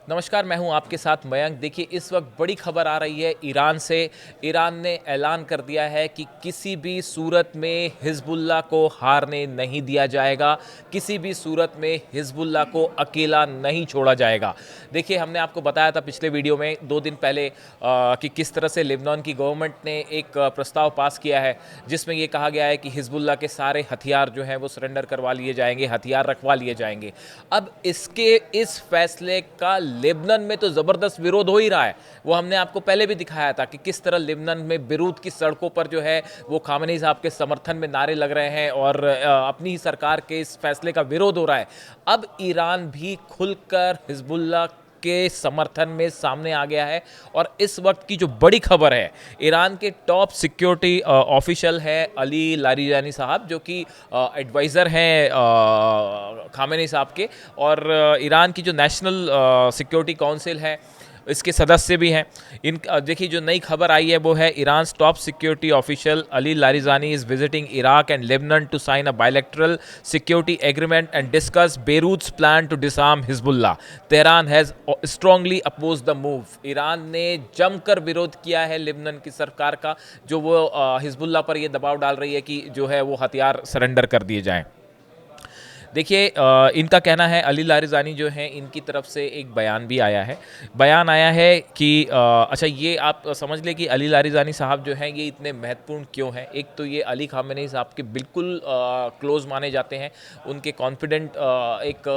नमस्कार, मैं हूं आपके साथ मयंक। देखिए, इस वक्त बड़ी खबर आ रही है ईरान से। ईरान ने ऐलान कर दिया है कि किसी भी सूरत में हिजबुल्लाह को हारने नहीं दिया जाएगा, किसी भी सूरत में हिजबुल्लाह को अकेला नहीं छोड़ा जाएगा। देखिए, हमने आपको बताया था पिछले वीडियो में 2 दिन पहले कि किस तरह से लेबनान की गवर्नमेंट ने एक प्रस्ताव पास किया है, जिसमें ये कहा गया है कि हिजबुल्लाह के सारे हथियार जो हैं वो सरेंडर करवा लिए जाएंगे, हथियार रखवा लिए जाएंगे। अब इसके इस फैसले का लेबनान में तो ज़बरदस्त विरोध हो ही रहा है। वो हमने आपको पहले भी दिखाया था कि किस तरह लेबनान में बेरूत की सड़कों पर जो है वो खामेनी साहब के समर्थन में नारे लग रहे हैं और अपनी ही सरकार के इस फैसले का विरोध हो रहा है। अब ईरान भी खुलकर हिजबुल्लाह के समर्थन में सामने आ गया है। और इस वक्त की जो बड़ी खबर है, ईरान के टॉप सिक्योरिटी ऑफिशियल है अली लारिजानी साहब, जो कि एडवाइज़र हैं खामेनी साहब के, और ईरान की जो नेशनल सिक्योरिटी काउंसिल है इसके सदस्य भी हैं। इन देखिए, जो नई खबर आई है वो है Iran top security official Ali Larijani is visiting Iraq and Lebanon to sign a bilateral security agreement and discuss Beirut's plan to disarm Hezbollah. Tehran has strongly oppose the move. Iran ने जमकर विरोध किया है Lebanon की सरकार का, जो वो हिजबुल्लाह पर ये दबाव डाल रही है कि जो है वो हथियार सरेंडर कर दिए जाएं। देखिए, इनका कहना है, अली लारिजानी जो हैं इनकी तरफ से एक बयान भी आया है। बयान आया है कि अच्छा, ये आप समझ लें कि अली लारिजानी साहब जो हैं ये इतने महत्वपूर्ण क्यों हैं। एक तो ये अली खामेनी साहब के बिल्कुल क्लोज माने जाते हैं, उनके कॉन्फिडेंट एक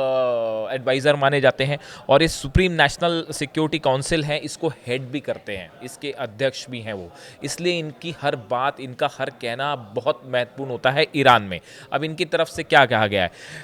एडवाइज़र माने जाते हैं, और इस सुप्रीम नेशनल सिक्योरिटी काउंसिल हैं इसको हेड भी करते हैं, इसके अध्यक्ष भी हैं वो। इसलिए इनकी हर बात, इनका हर कहना बहुत महत्वपूर्ण होता है ईरान में। अब इनकी तरफ से क्या कहा गया है?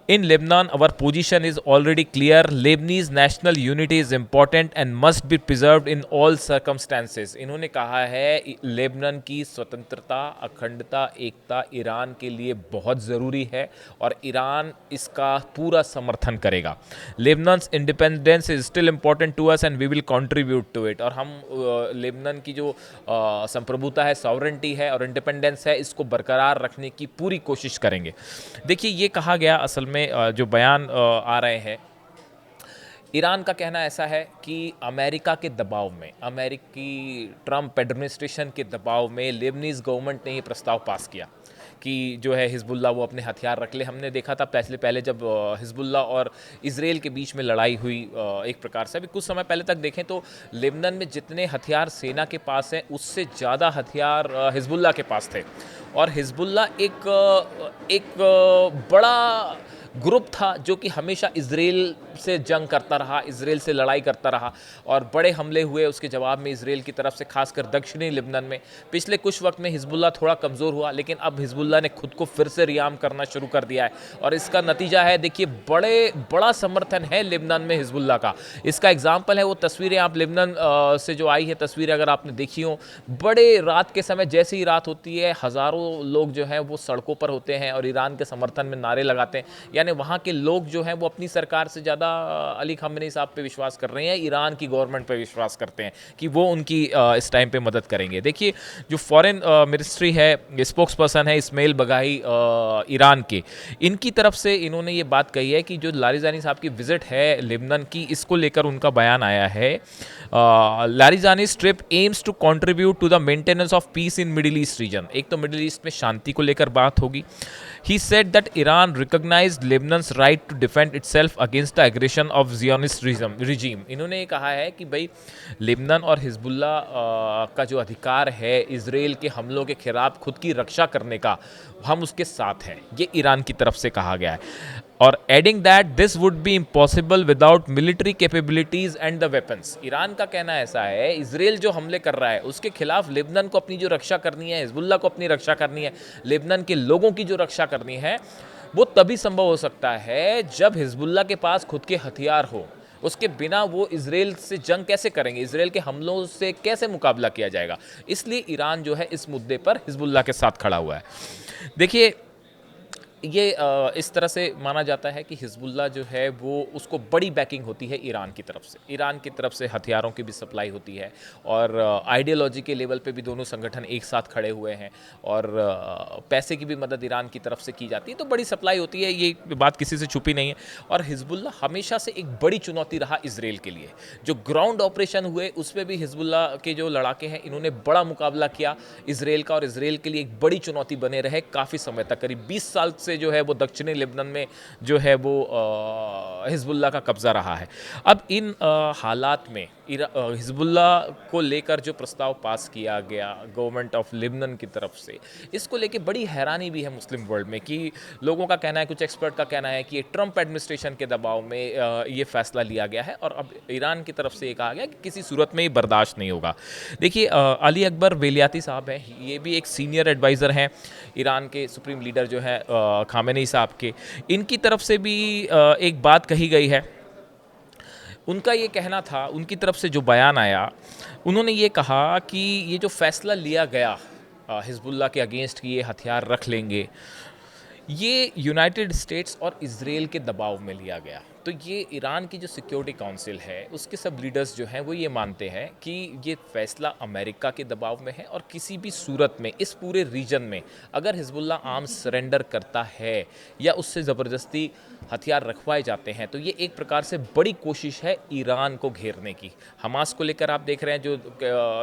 In Lebanon, our position is already clear. Lebanese national unity is important and must be preserved in all circumstances. इन्होंने कहा है लेबनान की स्वतंत्रता, अखंडता, एकता ईरान के लिए बहुत ज़रूरी है और ईरान इसका पूरा समर्थन करेगा। Lebanon's independence is still important to us and we will contribute to it. और हम लेबनान की जो संप्रभुता है, सॉवरेंटी है और इंडिपेंडेंस है, इसको बरकरार रखने की पूरी कोशिश करेंगे। देखिए, ये कहा गया असल में जो बयान आ रहे हैं, ईरान का कहना ऐसा है कि अमेरिका के दबाव में, अमेरिकी ट्रंप एडमिनिस्ट्रेशन के दबाव में लेबनीज़ गवर्नमेंट ने ये प्रस्ताव पास किया कि जो है हिजबुल्लाह वो अपने हथियार रख ले। हमने देखा था पहले जब हिजबुल्लाह और इजराइल के बीच में लड़ाई हुई, एक प्रकार से अभी कुछ समय पहले तक देखें तो लेबनान में जितने हथियार सेना के पास हैं उससे ज़्यादा हथियार हिजबुल्लाह के पास थे। और हिजबुल्लाह एक बड़ा ग्रुप था जो कि हमेशा इजराइल से जंग करता रहा, इजराइल से लड़ाई करता रहा, और बड़े हमले हुए उसके जवाब में इजराइल की तरफ से, खासकर दक्षिणी लेबनान में। पिछले कुछ वक्त में हिजबुल्लाह थोड़ा कमज़ोर हुआ, लेकिन अब हिजबुल्लाह ने खुद को फिर से रियाम करना शुरू कर दिया है और इसका नतीजा है, देखिए, बड़ा समर्थन है लेबनान में हिजबुल्लाह का। इसका एग्जाम्पल है वो तस्वीरें, आप लेबनान से जो आई है तस्वीरें अगर आपने देखी हो, बड़े रात के समय, जैसे ही रात होती है, हज़ारों लोग जो हैं वो सड़कों पर होते हैं और ईरान के समर्थन में नारे लगाते हैं। यानी वहाँ के लोग जो हैं वो अपनी सरकार से ज़्यादा अली खामेनी साहब पे विश्वास कर रहे हैं, ईरान की गवर्नमेंट पे विश्वास करते हैं कि वो उनकी इस टाइम पे मदद करेंगे। देखिए, जो फॉरेन मिनिस्ट्री है, स्पोक्स पर्सन है इस्माइल बगाई ईरान के, इनकी तरफ से इन्होंने ये बात कही है कि जो लारिजानी साहब की विजिट है लेबनान की, इसको लेकर उनका बयान आया है। लारिजानी's trip aims to contribute to the maintenance of peace in Middle East region। एक तो मिडिल ईस्ट में शांति को लेकर बात होगी। He said that Iran recognized Lebanon's right to defend itself against the aggression of Zionist regime। इन्होंने ये कहा है कि भाई लेबनान और हिजबुल्लाह का जो अधिकार है इजराइल के हमलों के खिलाफ खुद की रक्षा करने का, हम उसके साथ हैं, ये ईरान की तरफ से कहा गया है। और adding that this would be impossible without military capabilities and the weapons. Iran का कहना ऐसा है, इजराइल जो हमले कर रहा है उसके खिलाफ लेबनान को अपनी जो रक्षा करनी है, हिजबुल्लाह को अपनी रक्षा करनी है, लेबनान के लोगों की जो रक्षा करनी है, वो तभी संभव हो सकता है जब हिजबुल्लाह के पास खुद के हथियार हो। उसके बिना वो इजराइल से जंग कैसे करेंगे, इजराइल के हमलों से कैसे मुकाबला किया जाएगा। इसलिए ईरान जो है इस मुद्दे पर हिजबुल्लाह के साथ खड़ा हुआ है। देखिए, ये इस तरह से माना जाता है कि हिजबुल्लाह जो है वो उसको बड़ी बैकिंग होती है ईरान की तरफ से। ईरान की तरफ से हथियारों की भी सप्लाई होती है और आइडियोलॉजी के लेवल पे भी दोनों संगठन एक साथ खड़े हुए हैं और पैसे की भी मदद ईरान की तरफ से की जाती है। तो बड़ी सप्लाई होती है, ये बात किसी से छुपी नहीं है। और हिजबुल्लाह हमेशा से एक बड़ी चुनौती रहा इसराइल के लिए। जो ग्राउंड ऑपरेशन हुए उसमें भी हिजबुल्लाह के जो लड़ाके हैं इन्होंने बड़ा मुकाबला किया इसराइल का, और इसराइल के लिए एक बड़ी चुनौती बने रहे काफ़ी समय तक। करीब 20 साल से जो है वो दक्षिणी लेबनान में जो है वो हिजबुल्लाह का कब्जा रहा है। अब इन हालात में हिजबुल्लाह को लेकर जो प्रस्ताव पास किया गया गवर्नमेंट ऑफ लेबनान की तरफ से, इसको लेके बड़ी हैरानी भी है मुस्लिम वर्ल्ड में कि लोगों का कहना है, कुछ एक्सपर्ट का कहना है कि ये ट्रंप एडमिनिस्ट्रेशन के दबाव में ये फैसला लिया गया है और अब ईरान की तरफ से ये कहा गया कि किसी सूरत में ये बर्दाश्त नहीं होगा। देखिए अली अकबर वेलियाती साहब हैं, ये भी एक सीनियर एडवाइज़र हैं ईरान के सुप्रीम लीडर जो है खामेनी साहब के। इनकी तरफ से भी एक बात कही गई है। उनका ये कहना था, उनकी तरफ से जो बयान आया, उन्होंने ये कहा कि ये जो फैसला लिया गया हिजबुल्लाह के अगेंस्ट कि ये हथियार रख लेंगे, ये यूनाइटेड स्टेट्स और इजराइल के दबाव में लिया गया। तो ये ईरान की जो सिक्योरिटी काउंसिल है उसके सब लीडर्स जो हैं वो ये मानते हैं कि ये फैसला अमेरिका के दबाव में है और किसी भी सूरत में इस पूरे रीजन में अगर हिजबुल्लाह आर्म्स सरेंडर करता है या उससे ज़बरदस्ती हथियार रखवाए जाते हैं तो ये एक प्रकार से बड़ी कोशिश है ईरान को घेरने की। हमास को लेकर आप देख रहे हैं जो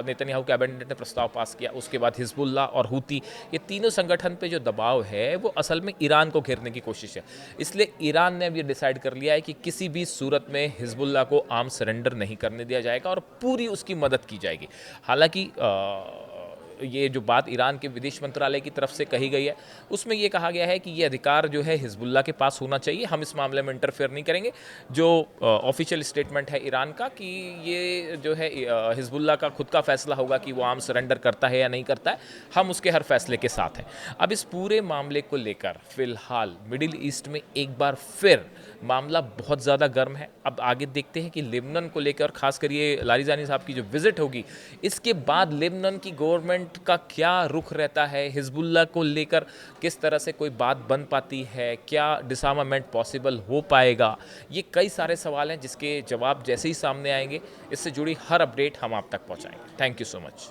नेतन्याहू कैबिनेट ने प्रस्ताव पास किया, उसके बाद हिजबुल्लाह और हूती, ये तीनों संगठन पे जो दबाव है वो असल में ईरान को घेरने की कोशिश है। इसलिए ईरान ने अब ये डिसाइड कर लिया है कि किसी भी सूरत में हिजबुल्लाह को आर्म सरेंडर नहीं करने दिया जाएगा और पूरी उसकी मदद की जाएगी। हालांकि ये जो बात ईरान के विदेश मंत्रालय की तरफ से कही गई है उसमें ये कहा गया है कि ये अधिकार जो है हिजबुल्लाह के पास होना चाहिए, हम इस मामले में इंटरफेयर नहीं करेंगे। जो ऑफिशियल स्टेटमेंट है ईरान का कि ये जो है हिजबुल्लाह का खुद का फैसला होगा कि वो आर्म सरेंडर करता है या नहीं करता है, हम उसके हर फैसले के साथ हैं। अब इस पूरे मामले को लेकर फिलहाल मिडिल ईस्ट में एक बार फिर मामला बहुत ज़्यादा गर्म है। अब आगे देखते हैं कि लेबनान को लेकर, खासकर ये लारिजानी साहब की जो विजिट होगी इसके बाद लेबनान की गवर्नमेंट का क्या रुख रहता है, हिजबुल्लाह को लेकर किस तरह से कोई बात बन पाती है, क्या डिसआर्मामेंट पॉसिबल हो पाएगा, ये कई सारे सवाल हैं जिसके जवाब जैसे ही सामने आएंगे इससे जुड़ी हर अपडेट हम आप तक पहुंचाएंगे। Thank you so much.